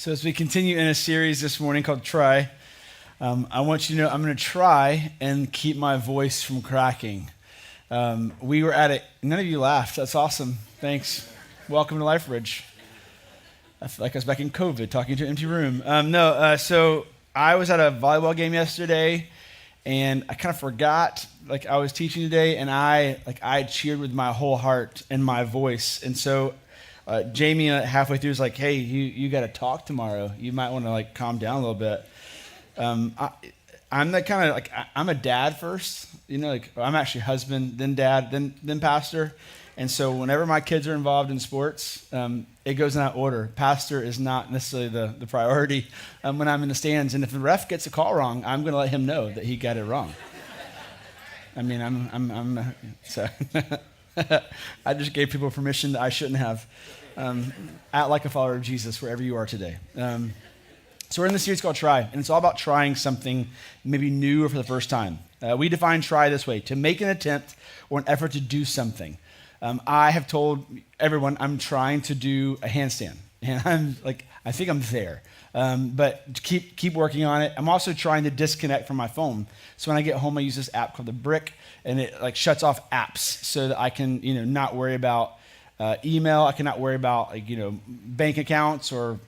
So as we continue in a series this morning called Try, I want you to know I'm going to try and keep my voice from cracking. We were at it. None of you laughed. That's awesome. Thanks. Welcome to LifeBridge. I feel like I was back in COVID talking to an empty room. So I was at a volleyball game yesterday, and I kind of forgot I was teaching today, and I cheered with my whole heart and my voice, and so. Jamie halfway through was like, "Hey, you got to talk tomorrow. You might want to calm down a little bit." I'm the kind of I'm a dad first, I'm actually husband, then dad, then pastor, and so whenever my kids are involved in sports, it goes in that order. Pastor is not necessarily the priority when I'm in the stands, and if the ref gets a call wrong, I'm going to let him know that he got it wrong. I mean, I'm so. I just gave people permission that I shouldn't have. Act like a follower of Jesus wherever you are today. So we're in this series called Try, and it's all about trying something maybe new or for the first time. We define try this way: to make an attempt or an effort to do something. I have told everyone I'm trying to do a handstand, and I think I'm there. But keep working on it. I'm also trying to disconnect from my phone. So when I get home, I use this app called The Brick, and it shuts off apps so that I can not worry about email. I cannot worry about bank accounts or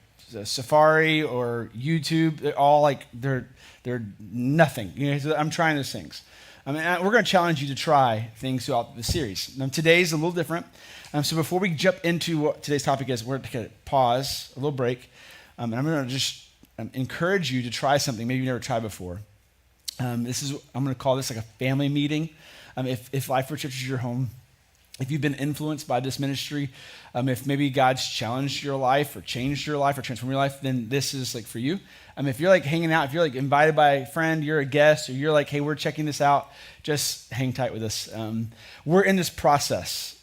Safari or YouTube. They're all they're nothing. So I'm trying those things. We're going to challenge you to try things throughout the series. Now, today's a little different. So before we jump into what today's topic is, we're going to take a pause, a little break. And I'm going to just encourage you to try something maybe you never tried before. I'm going to call this a family meeting. If LifeBridge Church is your home, if you've been influenced by this ministry, if maybe God's challenged your life or changed your life or transformed your life, then this is for you. If you're hanging out, if you're invited by a friend, you're a guest, or you're hey, we're checking this out, just hang tight with us. We're in this process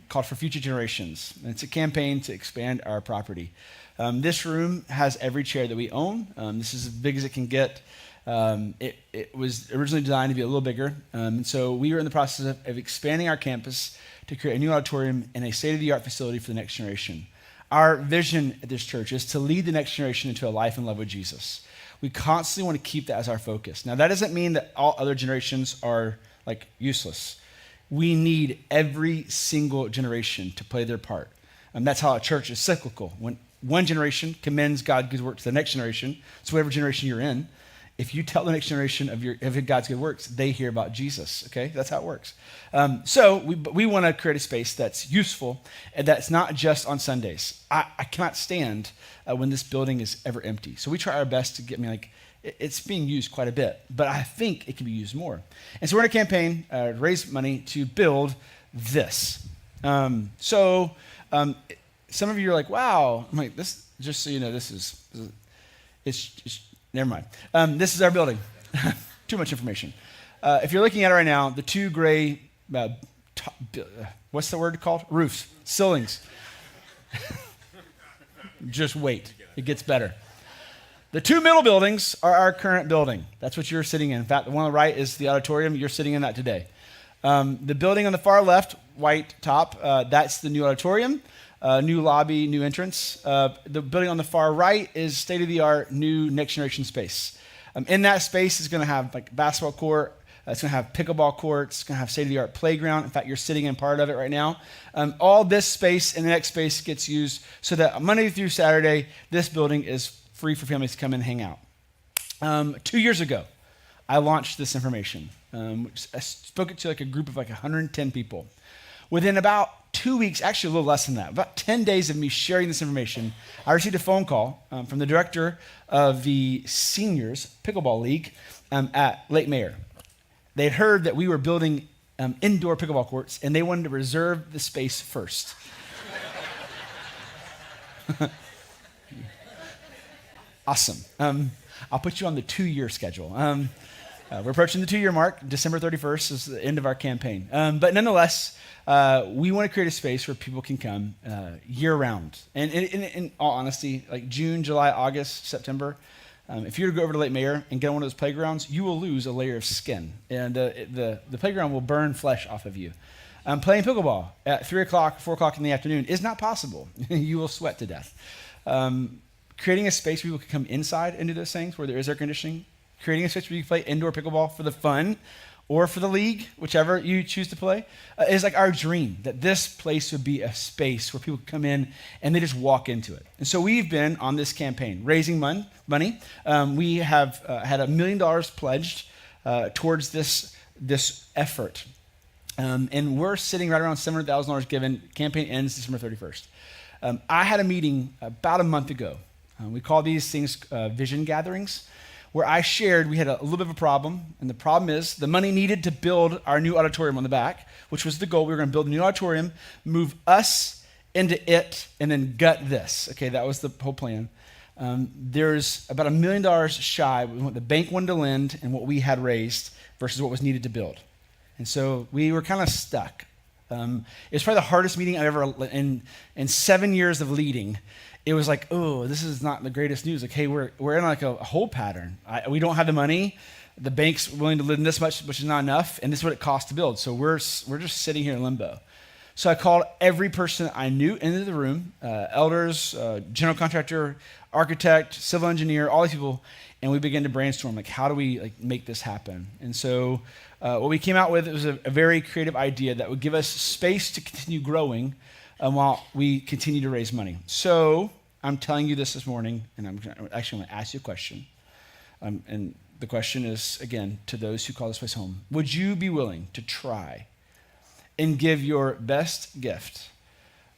called For Future Generations, and it's a campaign to expand our property. This room has every chair that we own. This is as big as it can get. It was originally designed to be a little bigger. And so we are in the process of expanding our campus to create a new auditorium and a state-of-the-art facility for the next generation. Our vision at this church is to lead the next generation into a life in love with Jesus. We constantly want to keep that as our focus. Now, that doesn't mean that all other generations are useless. We need every single generation to play their part. And that's how a church is cyclical. When one generation commends God's good work to the next generation, so whatever generation you're in, if you tell the next generation of God's good works, they hear about Jesus, okay? That's how it works. So we want to create a space that's useful and that's not just on Sundays. I cannot stand when this building is ever empty. So we try our best to get it's being used quite a bit, but I think it can be used more. And so we're in a campaign to raise money to build this. Some of you are wow. I'm this, just so you know, it's never mind. This is our building. Too much information. If you're looking at it right now, the two gray, what's the word called? Roofs, ceilings. Just wait. It gets better. The two middle buildings are our current building. That's what you're sitting in. In fact, the one on the right is the auditorium. You're sitting in that today. The building on the far left, white top, that's the new auditorium. New lobby, new entrance. The building on the far right is state-of-the-art, new next-generation space. In that space, it's going to have basketball court. It's going to have pickleball courts. It's going to have state-of-the-art playground. In fact, you're sitting in part of it right now. All this space and the next space gets used so that Monday through Saturday, this building is free for families to come in and hang out. 2 years ago, I launched this information. I spoke it to a group of 110 people. Within about 2 weeks, actually a little less than that, about 10 days of me sharing this information, I received a phone call from the director of the Seniors Pickleball League at Lake Mayer. They had heard that we were building indoor pickleball courts, and they wanted to reserve the space first. Awesome. I'll put you on the 2-year schedule. We're approaching the 2-year mark. December 31st is the end of our campaign. But nonetheless, we want to create a space where people can come year-round. And in all honesty, June, July, August, September, if you were to go over to Lake Mayer and get on one of those playgrounds, you will lose a layer of skin. And the playground will burn flesh off of you. Playing pickleball at 3 o'clock, 4 o'clock in the afternoon is not possible. You will sweat to death. creating a space where people can come inside and do those things, where there is air conditioning, creating a space where you can play indoor pickleball for the fun or for the league, whichever you choose to play, is like our dream, that this place would be a space where people come in and they just walk into it. And so we've been on this campaign, raising money. We have had $1 million pledged towards this effort. And we're sitting right around $700,000 given. Campaign ends December 31st. I had a meeting about a month ago. We call these things vision gatherings, where I shared we had a little bit of a problem. And the problem is the money needed to build our new auditorium on the back, which was the goal. We were going to build a new auditorium, move us into it, and then gut this. Okay, that was the whole plan. There's about $1 million shy with what the bank wanted to lend and what we had raised versus what was needed to build. And so we were kind of stuck. It's probably the hardest meeting I've ever, in 7 years of leading, it was like, oh, this is not the greatest news. Like, hey, we're in like a hold pattern. We don't have the money. The bank's willing to lend this much, which is not enough, and this is what it costs to build. So we're just sitting here in limbo. So I called every person I knew into the room, elders, general contractor, architect, civil engineer, all these people, and we began to brainstorm, like, how do we like make this happen? And so what we came out with was a very creative idea that would give us space to continue growing while we continue to raise money. So I'm telling you this morning, and I'm actually going to ask you a question. And the question is, again, to those who call this place home, would you be willing to try and give your best gift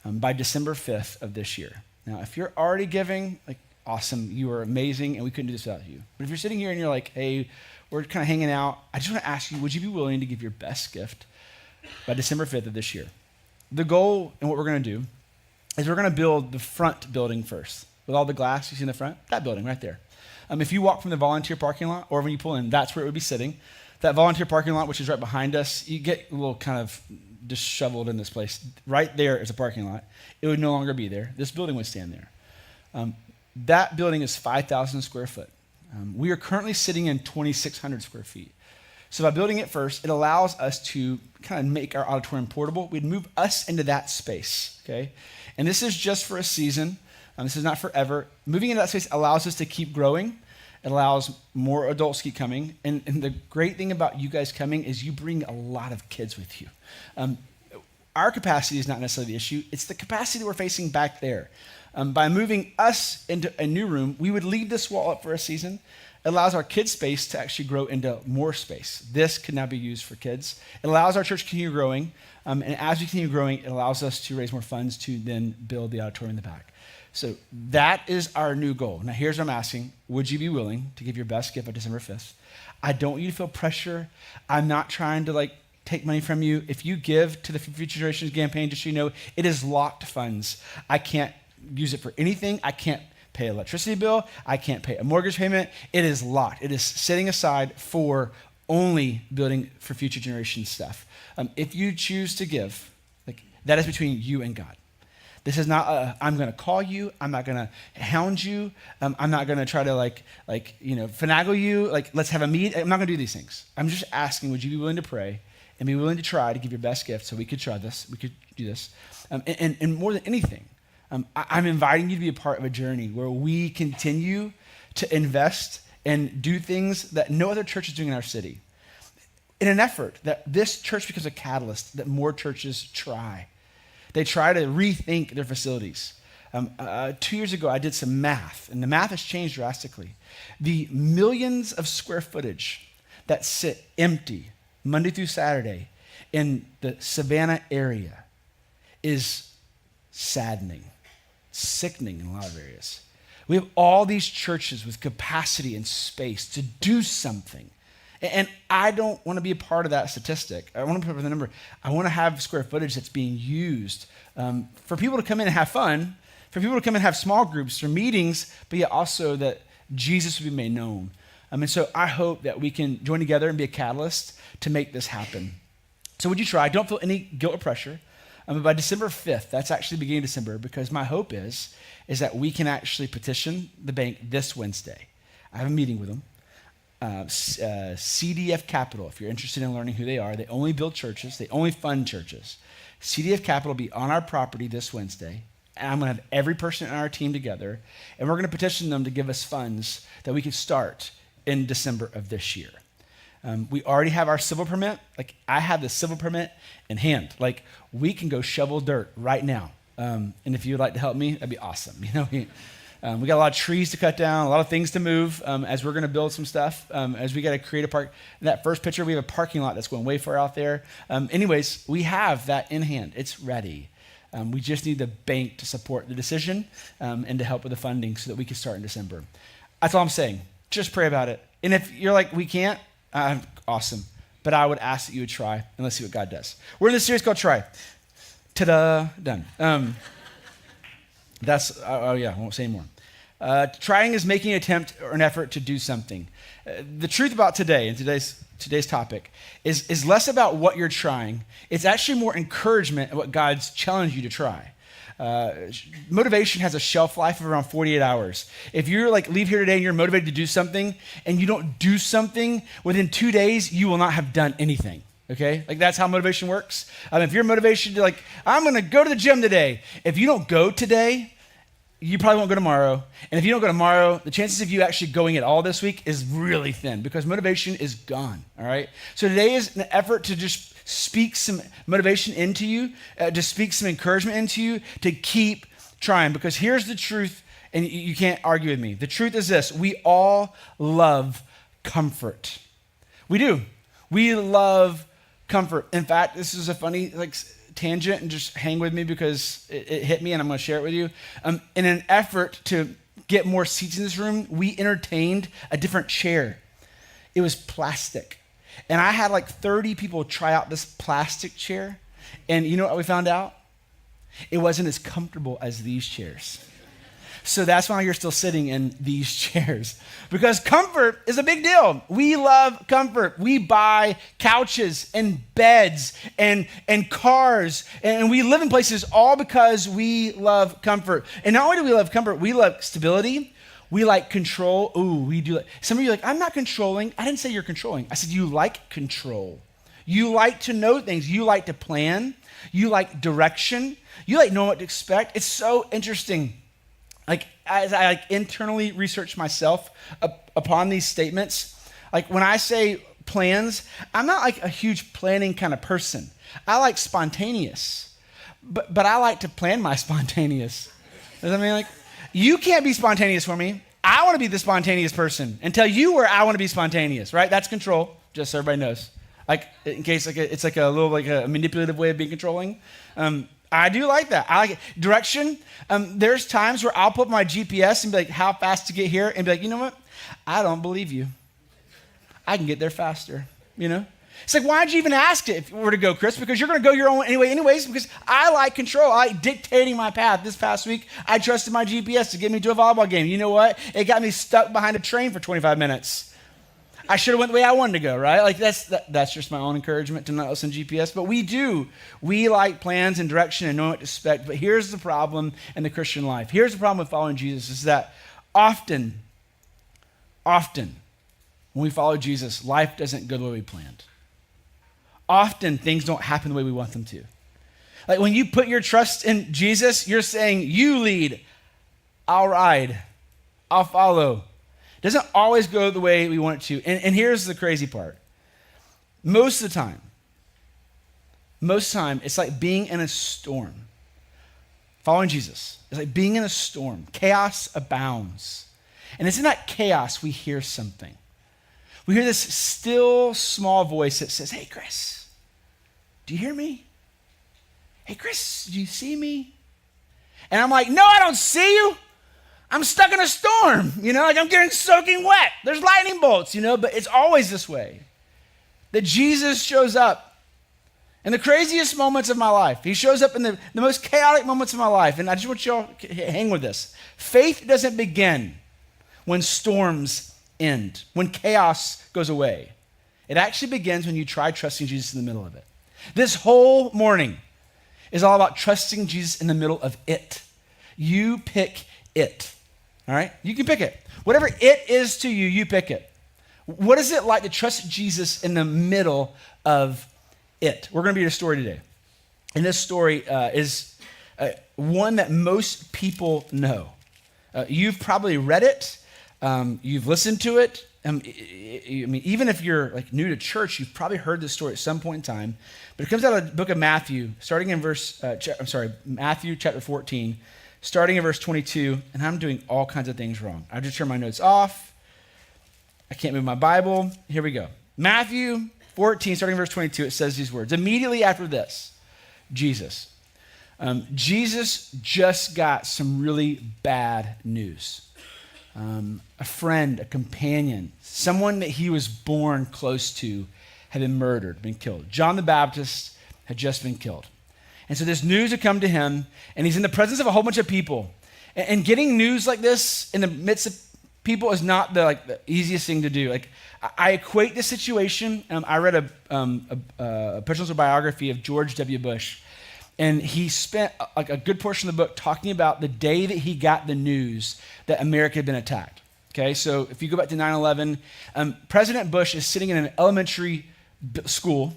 by December 5th of this year? Now, if you're already giving, like, awesome, you are amazing, and we couldn't do this without you. But if you're sitting here and you're like, hey, we're kind of hanging out, I just want to ask you, would you be willing to give your best gift by December 5th of this year? The goal and what we're going to do is we're going to build the front building first. With all the glass you see in the front, that building right there. If you walk from the volunteer parking lot, or when you pull in, that's where it would be sitting. That volunteer parking lot, which is right behind us, you get a little kind of disheveled in this place. Right there is a parking lot. It would no longer be there. This building would stand there. That building is 5,000 square foot. We are currently sitting in 2,600 square feet. So by building it first, it allows us to kind of make our auditorium portable. We'd move us into that space, okay? And this is just for a season. This is not forever. Moving into that space allows us to keep growing. It allows more adults to keep coming. And the great thing about you guys coming is you bring a lot of kids with you. Our capacity is not necessarily the issue. It's the capacity we're facing back there. By moving us into a new room, we would leave this wall up for a season. It allows our kids' space to actually grow into more space. This can now be used for kids. It allows our church to continue growing. And as we continue growing, it allows us to raise more funds to then build the auditorium in the back. So that is our new goal. Now here's what I'm asking. Would you be willing to give your best gift on December 5th? I don't want you to feel pressure. I'm not trying to take money from you. If you give to the Future Generations campaign, just so you know, it is locked funds. I can't use it for anything. I can't pay an electricity bill. I can't pay a mortgage payment. It is locked. It is sitting aside for only building for future generations stuff. If you choose to give, that is between you and God. This is not I'm going to call you. I'm not going to hound you. I'm not going to try to finagle you. Let's have a meet. I'm not going to do these things. I'm just asking, would you be willing to pray and be willing to try to give your best gift so we could try this, we could do this. And more than anything, I'm inviting you to be a part of a journey where we continue to invest and do things that no other church is doing in our city, in an effort that this church becomes a catalyst that more churches try. They try to rethink their facilities. 2 years ago, I did some math, and the math has changed drastically. The millions of square footage that sit empty Monday through Saturday in the Savannah area is saddening, sickening in a lot of areas. We have all these churches with capacity and space to do something. And I don't want to be a part of that statistic. I want to put the number. I want to have square footage that's being used for people to come in and have fun, for people to come in and have small groups or meetings, but yet also that Jesus would be made known. And so I hope that we can join together and be a catalyst to make this happen. So would you try? Don't feel any guilt or pressure. By December 5th, that's actually beginning of December, because my hope is that we can actually petition the bank this Wednesday. I have a meeting with them. CDF Capital, if you're interested in learning who they are, they only build churches, they only fund churches. CDF Capital will be on our property this Wednesday, and I'm going to have every person in our team together, and we're going to petition them to give us funds that we could start in December of this year. We already have our civil permit. Like, I have the civil permit in hand. Like, we can go shovel dirt right now. And if you'd like to help me, that'd be awesome. You know, we got a lot of trees to cut down, a lot of things to move as we're going to build some stuff, as we got to create a park. In that first picture, we have a parking lot that's going way far out there. Anyways, we have that in hand. It's ready. We just need the bank to support the decision and to help with the funding so that we can start in December. That's all I'm saying. Just pray about it. And if you're like, we can't, awesome. But I would ask that you would try, and let's see what God does. We're in this series called Try. Ta-da, done. I won't say anymore. Trying is making an attempt or an effort to do something. The truth about today, and today's topic, is less about what you're trying. It's actually more encouragement of what God's challenged you to try. Motivation has a shelf life of around 48 hours. If you're like, leave here today and you're motivated to do something and you don't do something, within 2 days, you will not have done anything. Okay? Like, that's how motivation works. If your motivation to like, I'm going to go to the gym today. If you don't go today, you probably won't go tomorrow. And if you don't go tomorrow, the chances of you actually going at all this week is really thin because motivation is gone. All right? So today is an effort to just speak some motivation into you, to speak some encouragement into you, to keep trying. Because here's the truth, and you can't argue with me. The truth is this: we all love comfort. We do. We love comfort. In fact, this is a funny tangent, and just hang with me because it hit me, and I'm going to share it with you. In an effort to get more seats in this room, we entertained a different chair. It was plastic. And I had like 30 people try out this plastic chair. And you know what we found out? It wasn't as comfortable as these chairs. So that's why you're still sitting in these chairs. Because comfort is a big deal. We love comfort. We buy couches and beds and cars. And we live in places all because we love comfort. And not only do we love comfort, we love stability. We like control. Ooh, we do. Some of you are like, I'm not controlling. I didn't say you're controlling. I said you like control. You like to know things. You like to plan. You like direction. You like knowing what to expect. It's so interesting. Like, as I internally research myself upon these statements, like when I say plans, I'm not like a huge planning kind of person. I like spontaneous, but I like to plan my spontaneous. Does that mean like, you can't be spontaneous for me. I want to be the spontaneous person and tell you where I want to be spontaneous, right? That's control, just so everybody knows. Like, in case it's like a little like a manipulative way of being controlling. I do like that. I like it. Direction. There's times where I'll put my GPS and be like, how fast to get here? And be like, you know what? I don't believe you. I can get there faster, you know? It's like, why'd you even ask it if you were to go, Chris? Because you're going to go your own anyways, because I like control. I like dictating my path. This past week, I trusted my GPS to get me to a volleyball game. You know what? It got me stuck behind a train for 25 minutes. I should have went the way I wanted to go, right? Like, that's just my own encouragement to not listen to GPS. But we do. We like plans and direction and know what to expect. But here's the problem in the Christian life. Here's the problem with following Jesus is that often, when we follow Jesus, life doesn't go the way we planned. Often things don't happen the way we want them to. Like when you put your trust in Jesus, you're saying, you lead, I'll ride, I'll follow. It doesn't always go the way we want it to. And here's the crazy part. Most of the time, it's like being in a storm. Following Jesus is like being in a storm. Chaos abounds. And it's in that chaos we hear something. We hear this still small voice that says, hey, Chris, do you hear me? Hey, Chris, do you see me? And I'm like, no, I don't see you. I'm stuck in a storm, like I'm getting soaking wet. There's lightning bolts, but it's always this way. That Jesus shows up in the craziest moments of my life. He shows up in the most chaotic moments of my life. And I just want you all to hang with this. Faith doesn't begin when storms end, when chaos goes away. It actually begins when you try trusting Jesus in the middle of it. This whole morning is all about trusting Jesus in the middle of it. You pick it. All right? You can pick it. Whatever it is to you, you pick it. What is it like to trust Jesus in the middle of it? We're going to be in a story today. And this story is one that most people know. You've probably read it. You've listened to it. I mean, even if you're like new to church, you've probably heard this story at some point in time. But it comes out of the book of Matthew, starting in Matthew chapter 14, starting in verse 22. And I'm doing all kinds of things wrong. I just turned my notes off. I can't move my Bible. Here we go. Matthew 14, starting in verse 22, it says these words. Immediately after this, Jesus just got some really bad news. A friend, a companion, someone that he was born close to had been murdered, been killed. John the Baptist had just been killed. And so this news had come to him, and he's in the presence of a whole bunch of people. And getting news like this in the midst of people is not the easiest thing to do. Like, I equate this situation. I read a personal biography of George W. Bush, and he spent like a good portion of the book talking about the day that he got the news that America had been attacked. Okay, so if you go back to 9/11, President Bush is sitting in an elementary school,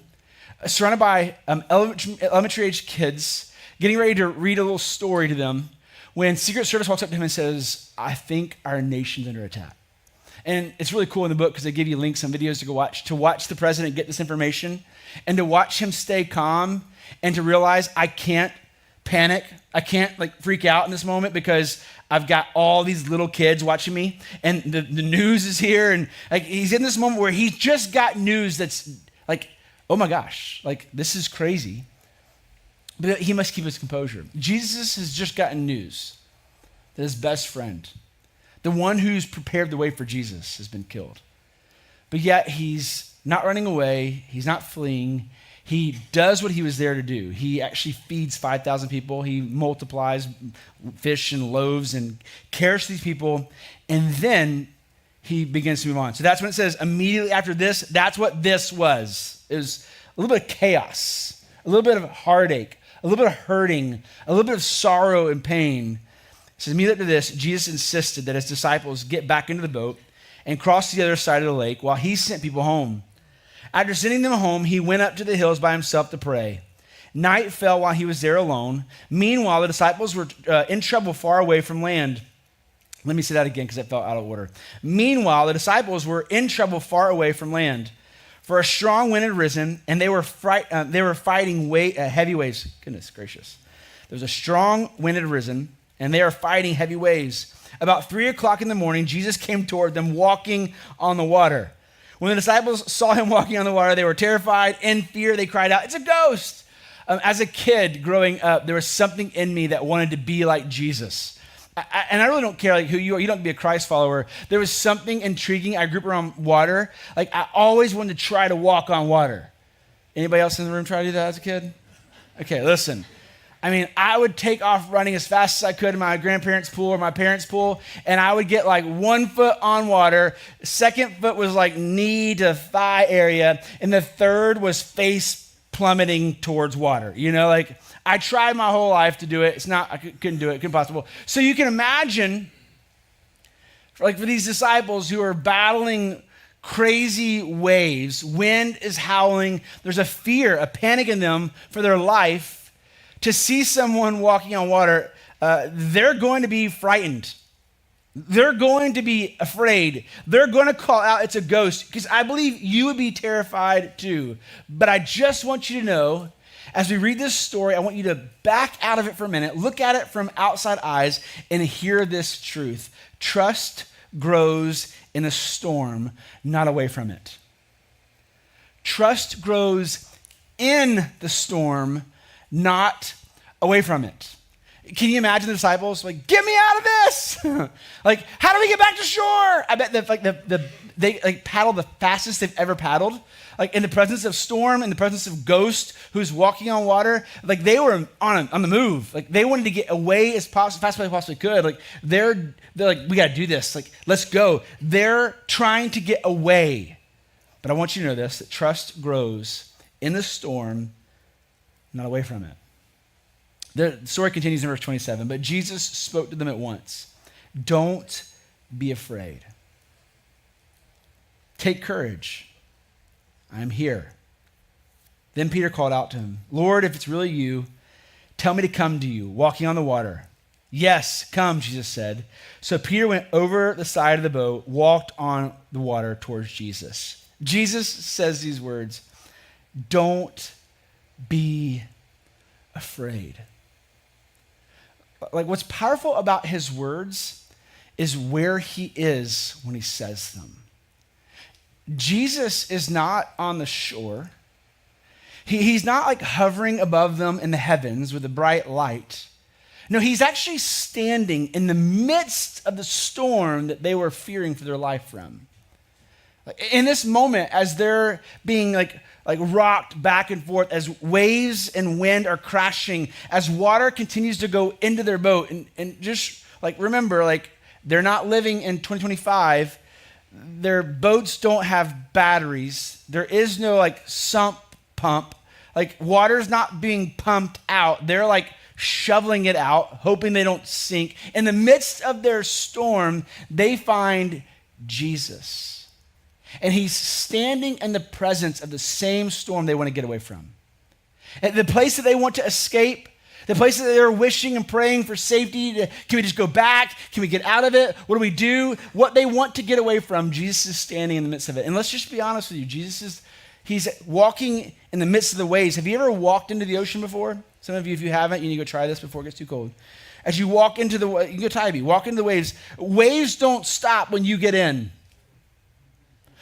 surrounded by elementary-age kids, getting ready to read a little story to them, when Secret Service walks up to him and says, "I think our nation's under attack." And it's really cool in the book because they give you links and videos to watch the president get this information, and to watch him stay calm, and to realize I can't panic. I can't freak out in this moment because I've got all these little kids watching me, and the news is here, and he's in this moment where he's just got news that's like, oh my gosh, this is crazy. But he must keep his composure. Jesus has just gotten news that his best friend, the one who's prepared the way for Jesus, has been killed. But yet he's not running away. He's not fleeing. He does what he was there to do. He actually feeds 5,000 people. He multiplies fish and loaves and cares for these people. And then he begins to move on. So that's when it says immediately after this, that's what this was. It was a little bit of chaos, a little bit of heartache, a little bit of hurting, a little bit of sorrow and pain. It says immediately after this, Jesus insisted that his disciples get back into the boat and cross to the other side of the lake while he sent people home. After sending them home, he went up to the hills by himself to pray. Night fell while he was there alone. Meanwhile, the disciples were in trouble far away from land. Let me say that again because it fell out of order. Meanwhile, the disciples were in trouble far away from land, for a strong wind had risen, and they were fighting heavy waves. Goodness gracious. There was a strong wind had risen, and they are fighting heavy waves. About 3 o'clock in the morning, Jesus came toward them walking on the water. When the disciples saw him walking on the water, they were terrified. In fear, they cried out, "It's a ghost!" As a kid growing up, there was something in me that wanted to be like Jesus. And I really don't care who you are. You don't have to be a Christ follower. There was something intriguing. I grew up around water. I always wanted to try to walk on water. Anybody else in the room try to do that as a kid? Okay, listen. I would take off running as fast as I could in my grandparents' pool or my parents' pool, and I would get 1 foot on water. Second foot was knee to thigh area, and the third was face plummeting towards water. I tried my whole life to do it. I couldn't do it. Couldn't possible. So you can imagine, for these disciples who are battling crazy waves, wind is howling, there's a fear, a panic in them for their life. To see someone walking on water, they're going to be frightened. They're going to be afraid. They're going to call out, "It's a ghost," because I believe you would be terrified too. But I just want you to know, as we read this story, I want you to back out of it for a minute, look at it from outside eyes, and hear this truth. Trust grows in a storm, not away from it. Trust grows in the storm, not away from it. Can you imagine the disciples get me out of this? How do we get back to shore? I bet they paddled the fastest they've ever paddled. In the presence of storm, in the presence of ghost who's walking on water, they were on the move. They wanted to get away as fast as they possibly could. They're we got to do this. Let's go. They're trying to get away. But I want you to know this, that trust grows in the storm, not away from it. The story continues in verse 27, but Jesus spoke to them at once. "Don't be afraid. Take courage. I am here." Then Peter called out to him, "Lord, if it's really you, tell me to come to you, walking on the water. Yes, come, Jesus said. So Peter went over the side of the boat, walked on the water towards Jesus. Jesus says these words, don't be afraid. Like, what's powerful about his words is where he is when he says them. Jesus is not on the shore. He's not like hovering above them in the heavens with a bright light. No, he's actually standing in the midst of the storm that they were fearing for their life from. In this moment, as they're being like rocked back and forth, as waves and wind are crashing, as water continues to go into their boat, and just like remember, like they're not living in 2025. Their boats don't have batteries. There is no like sump pump. Like water's not being pumped out. They're like shoveling it out, hoping they don't sink. In the midst of their storm, they find Jesus. And he's standing in the presence of the same storm they want to get away from. At the place that they want to escape, the place that they're wishing and praying for safety. Can we just go back? Can we get out of it? What do we do? What they want to get away from, Jesus is standing in the midst of it. And let's just be honest with you. He's walking in the midst of the waves. Have you ever walked into the ocean before? Some of you, if you haven't, you need to go try this before it gets too cold. As you walk into you can go Tybee, walk into the waves. Waves don't stop when you get in.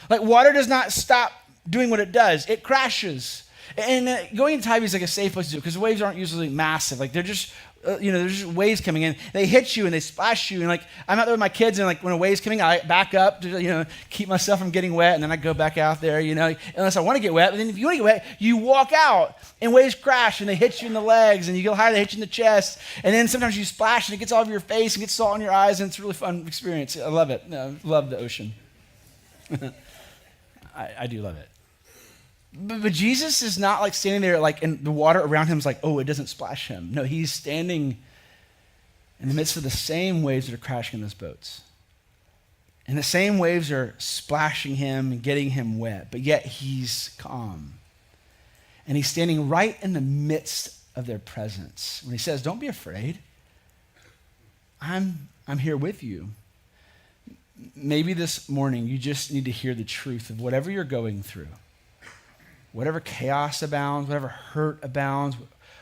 Like water does not stop doing what it does. It crashes. And going into Tybee is like a safe place to do it because the waves aren't usually massive. Like they're just, there's just waves coming in. They hit you and they splash you. And like I'm out there with my kids and like when a wave's coming, I back up to, keep myself from getting wet. And then I go back out there, unless I want to get wet. But then if you want to get wet, you walk out and waves crash and they hit you in the legs and you go higher, they hit you in the chest. And then sometimes you splash and it gets all over your face and gets salt in your eyes. And it's a really fun experience. I love it. I love the ocean. I do love it. But Jesus is not like standing there like in the water around him is like, oh, it doesn't splash him. No, he's standing in the midst of the same waves that are crashing in those boats. And the same waves are splashing him and getting him wet, but yet he's calm. And he's standing right in the midst of their presence. When he says, don't be afraid. I'm here with you. Maybe this morning you just need to hear the truth of whatever you're going through. Whatever chaos abounds, whatever hurt abounds,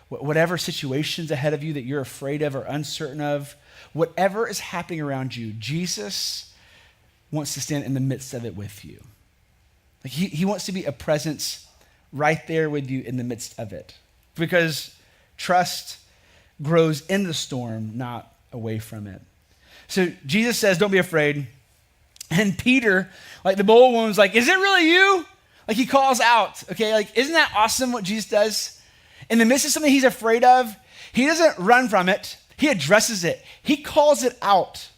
whatever situations ahead of you that you're afraid of or uncertain of, whatever is happening around you, Jesus wants to stand in the midst of it with you. Like he wants to be a presence right there with you in the midst of it. Because trust grows in the storm, not away from it. So Jesus says, don't be afraid. And Peter, like the bold one, was like, is it really you? Like he calls out, okay? Like, isn't that awesome what Jesus does? In the midst of something he's afraid of, he doesn't run from it. He addresses it. He calls it out.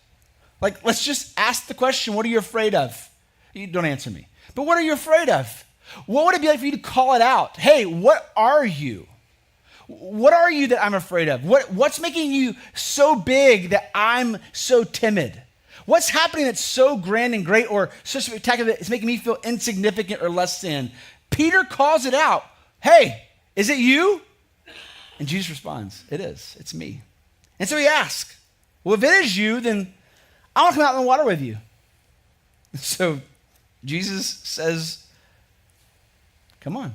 Like, let's just ask the question, what are you afraid of? You don't answer me. But what are you afraid of? What would it be like for you to call it out? Hey, what are you? What are you that I'm afraid of? What's making you so big that I'm so timid? What's happening that's so grand and great or so spectacular that it's making me feel insignificant or less than? Peter calls it out. Hey, is it you? And Jesus responds, it is. It's me. And so he asks, well, if it is you, then I want to come out in the water with you. So Jesus says, come on.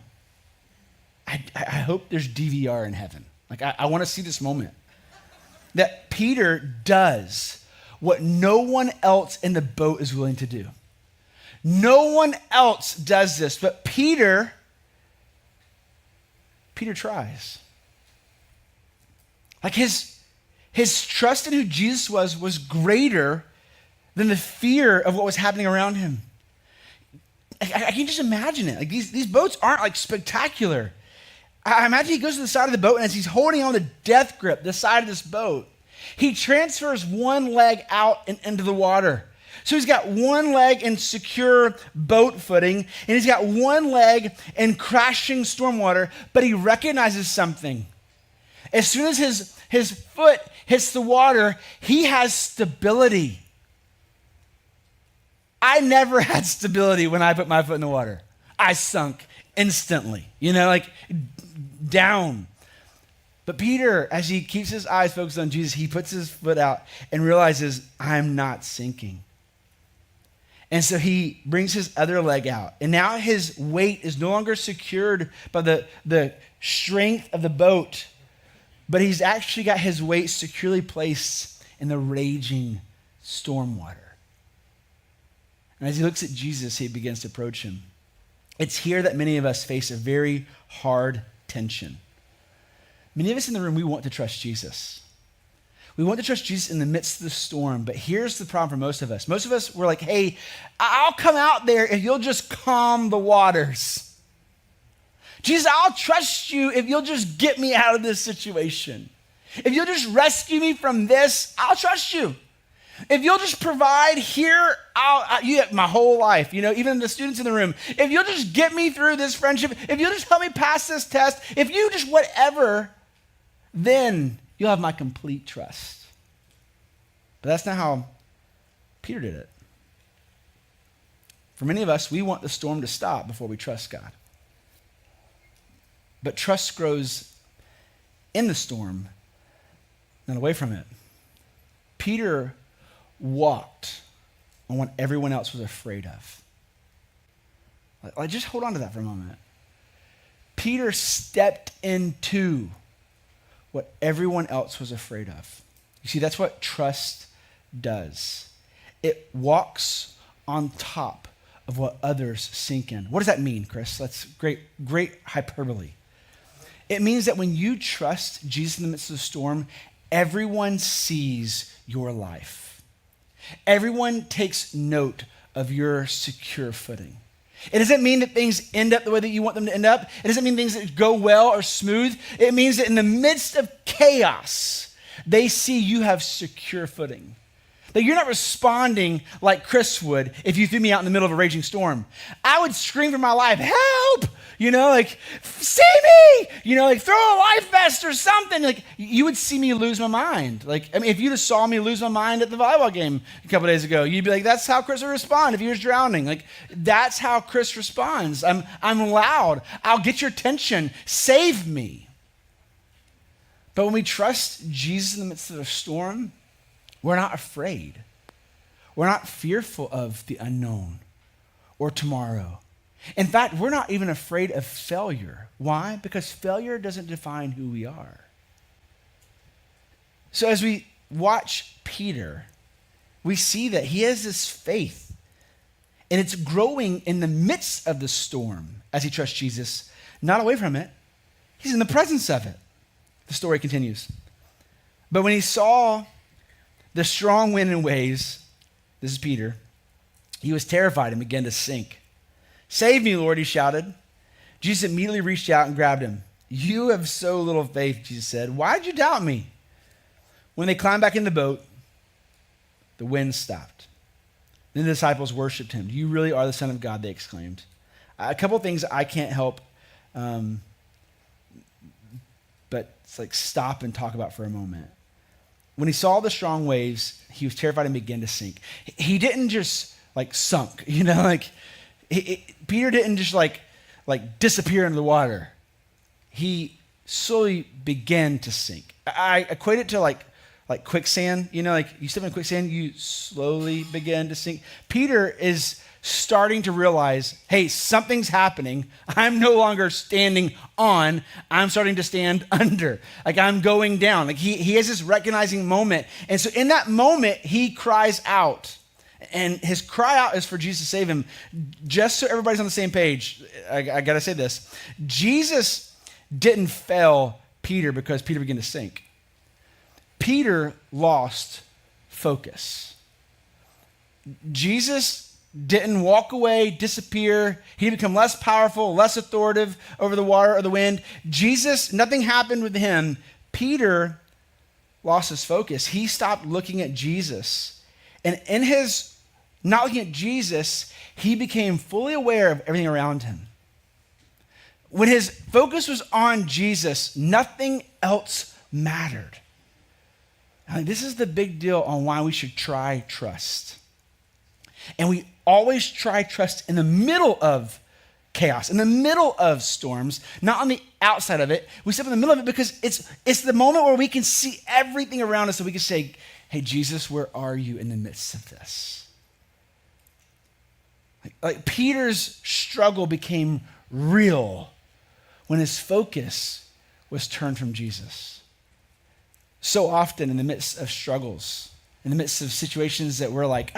I hope there's DVR in heaven. Like, I want to see this moment. That Peter does what no one else in the boat is willing to do. No one else does this, but Peter tries. Like his trust in who Jesus was greater than the fear of what was happening around him. I can just imagine it. Like these boats aren't like spectacular. I imagine he goes to the side of the boat and as he's holding on the death grip, the side of this boat, he transfers one leg out and into the water. So he's got one leg in secure boat footing, and he's got one leg in crashing storm water, but he recognizes something. As soon as his foot hits the water, he has stability. I never had stability when I put my foot in the water. I sunk instantly, like down. But Peter, as he keeps his eyes focused on Jesus, he puts his foot out and realizes, I'm not sinking. And so he brings his other leg out. And now his weight is no longer secured by the strength of the boat, but he's actually got his weight securely placed in the raging storm water. And as he looks at Jesus, he begins to approach him. It's here that many of us face a very hard tension. Many of us in the room, we want to trust Jesus. We want to trust Jesus in the midst of the storm, but here's the problem for most of us. Most of us, we're like, hey, I'll come out there if you'll just calm the waters. Jesus, I'll trust you if you'll just get me out of this situation. If you'll just rescue me from this, I'll trust you. If you'll just provide here, you have my whole life, even the students in the room. If you'll just get me through this friendship, if you'll just help me pass this test, if you just whatever, then you'll have my complete trust. But that's not how Peter did it. For many of us, we want the storm to stop before we trust God. But trust grows in the storm, not away from it. Peter walked on what everyone else was afraid of. Just hold on to that for a moment. Peter stepped into what everyone else was afraid of. You see, that's what trust does. It walks on top of what others sink in. What does that mean, Chris? That's great hyperbole. It means that when you trust Jesus in the midst of the storm, everyone sees your life. Everyone takes note of your secure footing. It doesn't mean that things end up the way that you want them to end up. It doesn't mean things that go well or smooth. It means that in the midst of chaos, they see you have secure footing. That you're not responding like Chris would if you threw me out in the middle of a raging storm. I would scream for my life, help! See me! Throw a life vest or something. You would see me lose my mind. If you just saw me lose my mind at the volleyball game a couple days ago, you'd be like, that's how Chris would respond if he was drowning. That's how Chris responds. I'm loud. I'll get your attention. Save me. But when we trust Jesus in the midst of a storm, we're not afraid. We're not fearful of the unknown or tomorrow. In fact, we're not even afraid of failure. Why? Because failure doesn't define who we are. So as we watch Peter, we see that he has this faith, and it's growing in the midst of the storm as he trusts Jesus, not away from it. He's in the presence of it. The story continues. But when he saw the strong wind and waves, this is Peter, he was terrified and began to sink. Save me, Lord, he shouted. Jesus immediately reached out and grabbed him. You have so little faith, Jesus said. Why did you doubt me? When they climbed back in the boat, the wind stopped. Then the disciples worshiped him. You really are the Son of God, they exclaimed. A couple of things I can't help but stop and talk about for a moment. When he saw the strong waves, he was terrified and began to sink. He didn't just sunk, Peter didn't just disappear into the water. He slowly began to sink. I equate it to like quicksand. You step in quicksand, you slowly begin to sink. Peter is starting to realize, hey, something's happening. I'm no longer standing on, I'm starting to stand under. I'm going down. He has this recognizing moment. And so in that moment, he cries out. And his cry out is for Jesus to save him. Just so everybody's on the same page, I got to say this. Jesus didn't fail Peter because Peter began to sink. Peter lost focus. Jesus didn't walk away, disappear. He become less powerful, less authoritative over the water or the wind. Nothing happened with him. Peter lost his focus. He stopped looking at Jesus. And in his not looking at Jesus, he became fully aware of everything around him. When his focus was on Jesus, nothing else mattered. This is the big deal on why we should try trust. And we always try trust in the middle of chaos, in the middle of storms, not on the outside of it. We step in the middle of it because it's the moment where we can see everything around us, so we can say, hey, Jesus, where are you in the midst of this? Like Peter's struggle became real when his focus was turned from Jesus. So often in the midst of struggles, in the midst of situations that we're like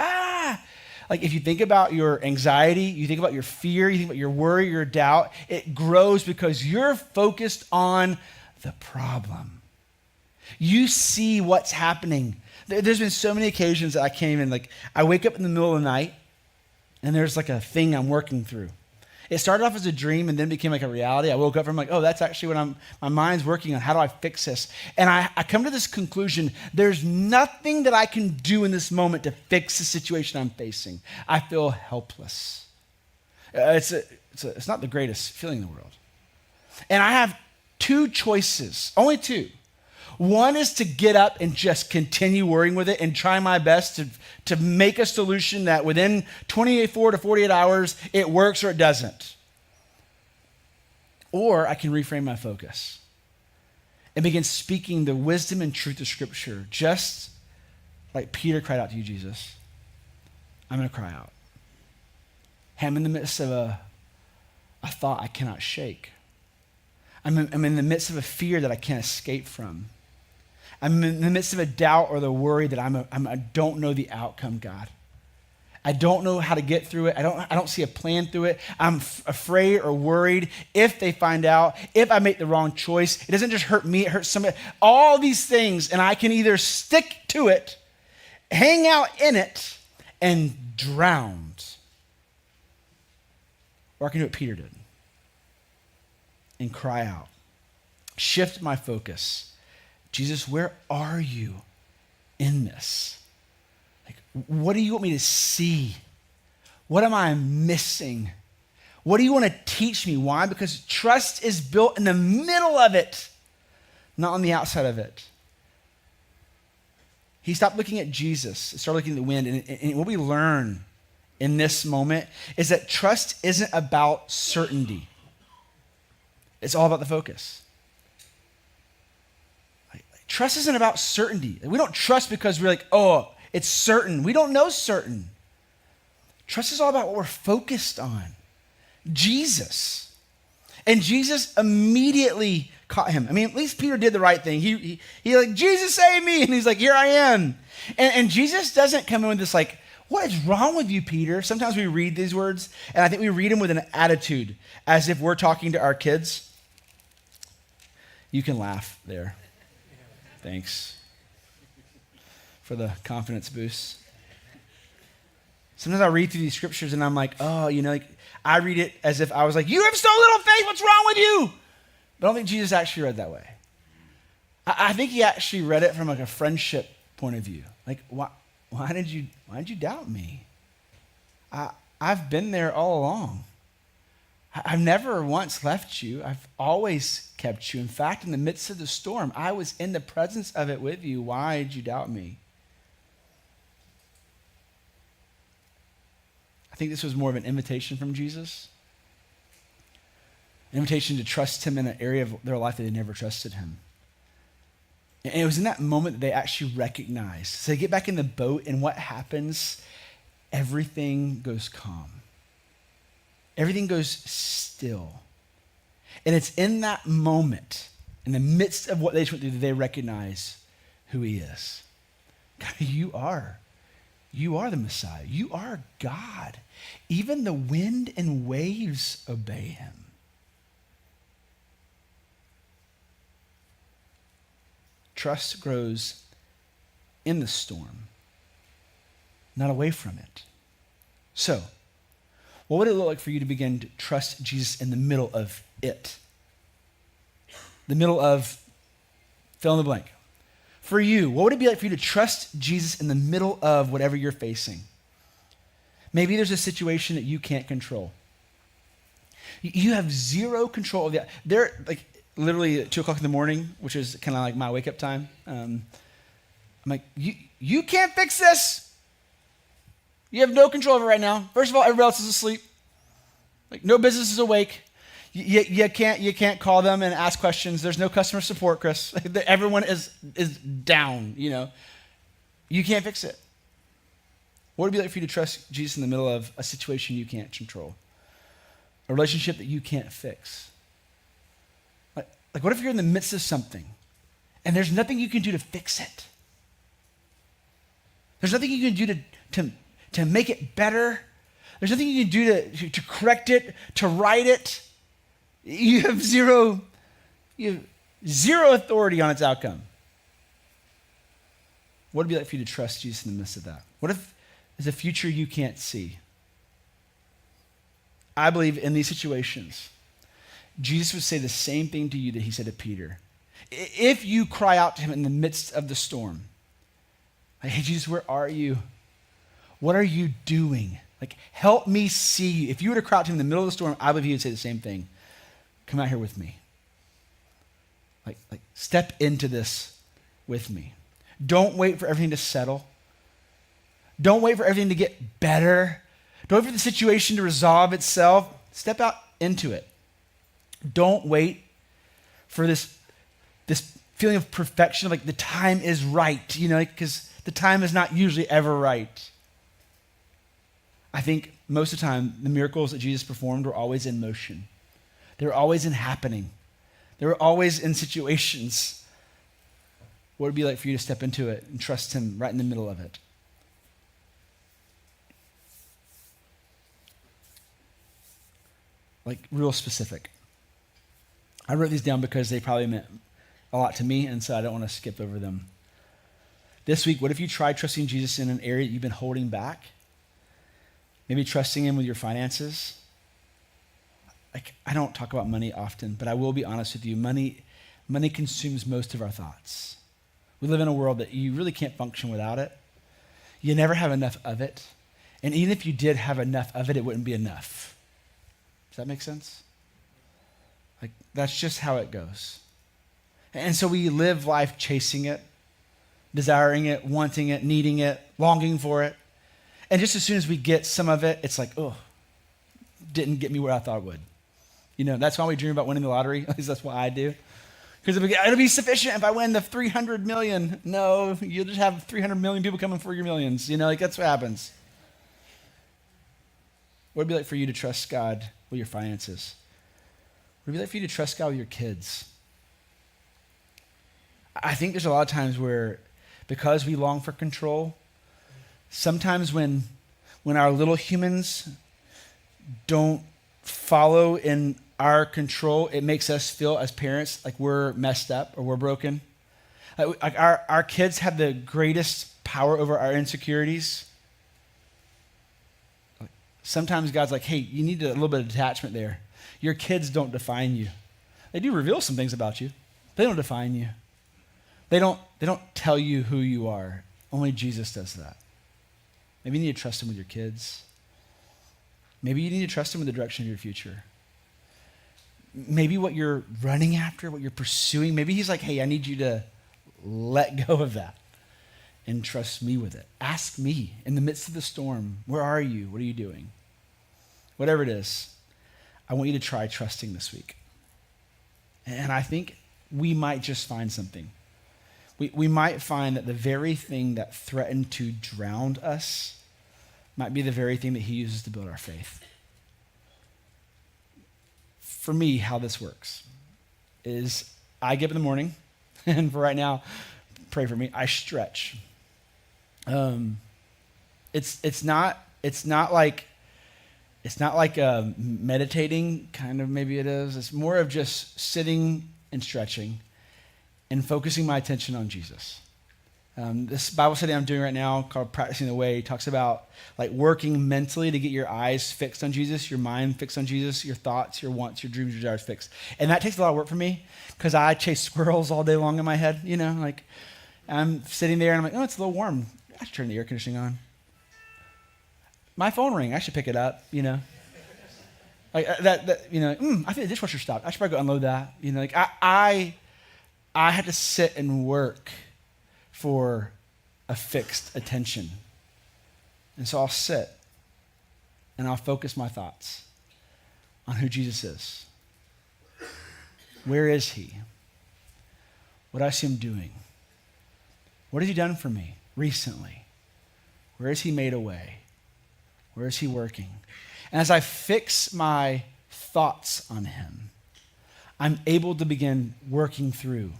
if you think about your anxiety, you think about your fear, you think about your worry, your doubt, it grows because you're focused on the problem. You see what's happening. There's been so many occasions that I can't even, I wake up in the middle of the night and there's like a thing I'm working through. It started off as a dream and then became like a reality. I woke up from oh, that's actually what my mind's working on. How do I fix this? And I come to this conclusion, there's nothing that I can do in this moment to fix the situation I'm facing. I feel helpless. It's not the greatest feeling in the world. And I have two choices, only two. One is to get up and just continue worrying with it and try my best to make a solution that within 24 to 48 hours, it works or it doesn't. Or I can reframe my focus and begin speaking the wisdom and truth of Scripture, just like Peter cried out to you, Jesus. I'm going to cry out. Hey, I'm in the midst of a thought I cannot shake. I'm in the midst of a fear that I can't escape from. I'm in the midst of a doubt or the worry that I don't know the outcome, God. I don't know how to get through it. I don't see a plan through it. I'm afraid or worried if they find out, if I make the wrong choice. It doesn't just hurt me, it hurts somebody. All these things, and I can either stick to it, hang out in it, and drown. Or I can do what Peter did and cry out. Shift my focus. Jesus, where are you in this? What do you want me to see? What am I missing? What do you want to teach me? Why? Because trust is built in the middle of it, not on the outside of it. He stopped looking at Jesus and started looking at the wind. And what we learn in this moment is that trust isn't about certainty. It's all about the focus. Trust isn't about certainty. We don't trust because we're like, oh, it's certain. We don't know certain. Trust is all about what we're focused on. Jesus. And Jesus immediately caught him. I mean, at least Peter did the right thing. He like, Jesus, save me. And he's like, here I am. And Jesus doesn't come in with this like, what is wrong with you, Peter? Sometimes we read these words, and I think we read them with an attitude, as if we're talking to our kids. You can laugh there. Thanks for the confidence boost. Sometimes I read through these scriptures and I'm like, oh, I read it as if I was like, you have so little faith, what's wrong with you? But I don't think Jesus actually read that way. I think he actually read it from like a friendship point of view. Like, why did you doubt me? I've been there all along. I've never once left you. I've always kept you. In fact, in the midst of the storm, I was in the presence of it with you. Why did you doubt me? I think this was more of an invitation from Jesus. An invitation to trust him in an area of their life that they never trusted him. And it was in that moment that they actually recognized. So they get back in the boat, and what happens? Everything goes calm. Everything goes still. And it's in that moment, in the midst of what they just went through, that they recognize who he is. God, you are the Messiah. You are God. Even the wind and waves obey him. Trust grows in the storm, not away from it. So, what would it look like for you to begin to trust Jesus in the middle of it? The middle of fill in the blank. For you, what would it be like for you to trust Jesus in the middle of whatever you're facing? Maybe there's a situation that you can't control. You have zero control of that. They're like literally at 2 o'clock in the morning, which is kind of like my wake up time. I'm like, you can't fix this. You have no control of it right now. First of all, everybody else is asleep. Like no business is awake. You can't call them and ask questions. There's no customer support, Chris. Everyone is down, You can't fix it. What would it be like for you to trust Jesus in the middle of a situation you can't control? A relationship that you can't fix? Like what if you're in the midst of something and there's nothing you can do to fix it? There's nothing you can do to make it better. There's nothing you can do to correct it, to right it. You have zero authority on its outcome. What would it be like for you to trust Jesus in the midst of that? What if there's a future you can't see? I believe in these situations, Jesus would say the same thing to you that he said to Peter. If you cry out to him in the midst of the storm, like, hey, Jesus, where are you? What are you doing? Like, help me see you. If you were to cry out to him in the middle of the storm, I believe he would say the same thing. Come out here with me. Like step into this with me. Don't wait for everything to settle. Don't wait for everything to get better. Don't wait for the situation to resolve itself. Step out into it. Don't wait for this feeling of perfection, like the time is right, because the time is not usually ever right. I think most of the time, the miracles that Jesus performed were always in motion. They were always in happening. They were always in situations. What would it be like for you to step into it and trust him right in the middle of it? Like real specific. I wrote these down because they probably meant a lot to me, and so I don't want to skip over them. This week, what if you tried trusting Jesus in an area that you've been holding back? Maybe trusting him with your finances. Like, I don't talk about money often, but I will be honest with you. Money consumes most of our thoughts. We live in a world that you really can't function without it. You never have enough of it. And even if you did have enough of it, it wouldn't be enough. Does that make sense? Like, that's just how it goes. And so we live life chasing it, desiring it, wanting it, needing it, longing for it. And just as soon as we get some of it, it's like, oh, didn't get me where I thought it would. That's why we dream about winning the lottery. At least that's what I do. Because it'll be sufficient if I win the 300 million. No, you'll just have 300 million people coming for your millions. That's what happens. What would it be like for you to trust God with your finances? What would it be like for you to trust God with your kids? I think there's a lot of times where, because we long for control, sometimes when our little humans don't follow in our control, it makes us feel as parents like we're messed up or we're broken. Like our kids have the greatest power over our insecurities. Sometimes God's like, hey, you need a little bit of detachment there. Your kids don't define you. They do reveal some things about you. They don't define you. They don't tell you who you are. Only Jesus does that. Maybe you need to trust him with your kids. Maybe you need to trust him with the direction of your future. Maybe what you're running after, what you're pursuing, maybe he's like, hey, I need you to let go of that and trust me with it. Ask me in the midst of the storm, where are you? What are you doing? Whatever it is, I want you to try trusting this week. And I think we might just find something. We might find that the very thing that threatened to drown us might be the very thing that he uses to build our faith. For me, how this works is I get up in the morning, and for right now, pray for me, I stretch. It's not like meditating, kind of maybe it is. It's more of just sitting and stretching and focusing my attention on Jesus. This Bible study I'm doing right now called Practicing the Way talks about like working mentally to get your eyes fixed on Jesus, your mind fixed on Jesus, your thoughts, your wants, your dreams, your desires fixed. And that takes a lot of work for me because I chase squirrels all day long in my head, like I'm sitting there and I'm like, oh, it's a little warm. I should turn the air conditioning on. My phone rang. I should pick it up, Like I think the dishwasher stopped. I should probably go unload that. I had to sit and work for a fixed attention. And so I'll sit and I'll focus my thoughts. on who Jesus is. Where is he? What do I see him doing? What has he done for me recently? Where has he made a way? Where is he working? And as I fix my thoughts on him, I'm able to begin working through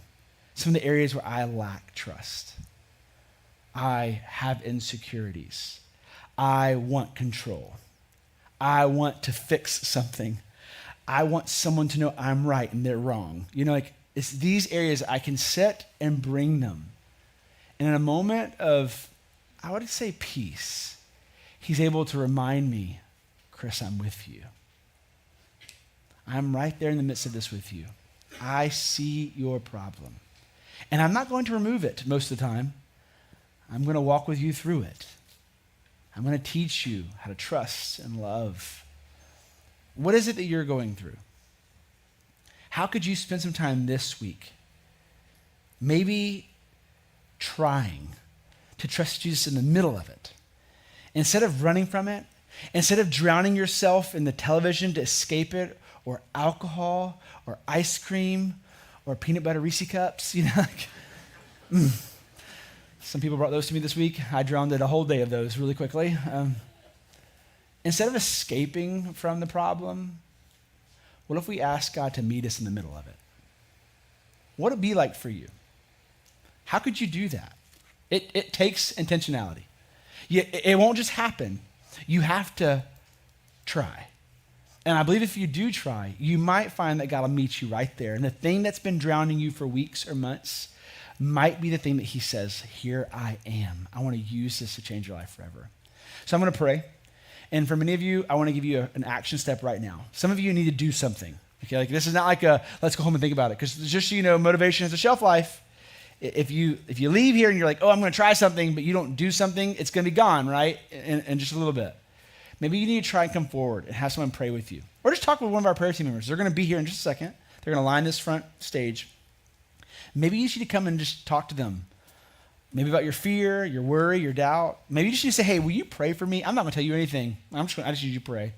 some of the areas where I lack trust. I have insecurities. I want control. I want to fix something. I want someone to know I'm right and they're wrong. It's these areas I can sit and bring them. And in a moment of, I would say, peace, he's able to remind me, Chris, I'm with you. I'm right there in the midst of this with you. I see your problem. And I'm not going to remove it most of the time. I'm going to walk with you through it. I'm going to teach you how to trust and love. What is it that you're going through? How could you spend some time this week maybe trying to trust Jesus in the middle of it? Instead of running from it, instead of drowning yourself in the television to escape it, or alcohol, or ice cream, or peanut butter Reese cups, Some people brought those to me this week. I drowned a whole day of those really quickly. Instead of escaping from the problem, what if we ask God to meet us in the middle of it? What would it be like for you? How could you do that? It takes intentionality. It won't just happen. You have to try. And I believe if you do try, you might find that God will meet you right there. And the thing that's been drowning you for weeks or months might be the thing that he says, here I am. I want to use this to change your life forever. So I'm going to pray. And for many of you, I want to give you an action step right now. Some of you need to do something. Okay, this is not like a let's go home and think about it. Because just so you know, motivation has a shelf life. If you leave here and you're like, oh, I'm going to try something, but you don't do something, it's going to be gone, right? In just a little bit. Maybe you need to try and come forward and have someone pray with you. Or just talk with one of our prayer team members. They're going to be here in just a second. They're going to line this front stage. Maybe you should come and just talk to them. Maybe about your fear, your worry, your doubt. Maybe you just need to say, hey, will you pray for me? I'm not going to tell you anything. I just need you to pray.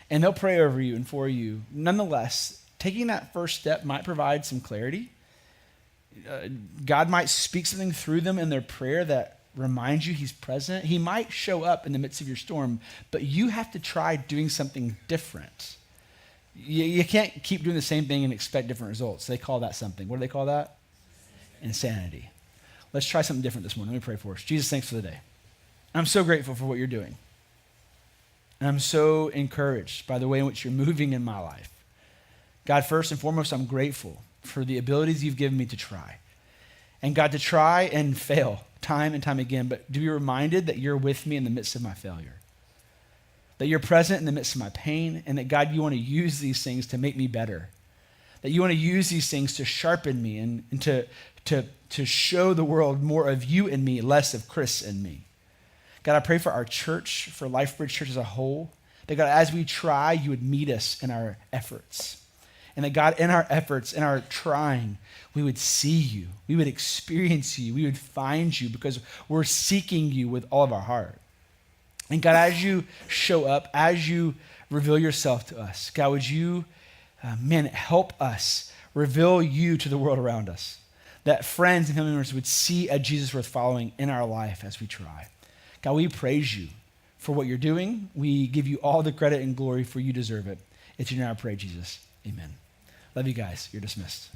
And they'll pray over you and for you. Nonetheless, taking that first step might provide some clarity. God might speak something through them in their prayer that reminds you he's present. He might show up in the midst of your storm, but you have to try doing something different. You can't keep doing the same thing and expect different results. They call that something. What do they call that? Insanity. Let's try something different this morning. Let me pray for us. Jesus, thanks for the day. I'm so grateful for what you're doing. And I'm so encouraged by the way in which you're moving in my life. God, first and foremost, I'm grateful for the abilities you've given me to try. And God, to try and fail time and time again, but to be reminded that you're with me in the midst of my failure. That you're present in the midst of my pain, and that, God, you want to use these things to make me better. That you want to use these things to sharpen me and to show the world more of you in me, less of Chris in me. God, I pray for our church, for LifeBridge Church as a whole, that God, as we try, you would meet us in our efforts. And that God, in our efforts, in our trying, we would see you, we would experience you, we would find you because we're seeking you with all of our heart. And God, as you show up, as you reveal yourself to us, God, would you, help us reveal you to the world around us. That friends and family members would see a Jesus worth following in our life as we try. God, we praise you for what you're doing. We give you all the credit and glory for you deserve it. It's in your name I pray, Jesus. Amen. Love you guys. You're dismissed.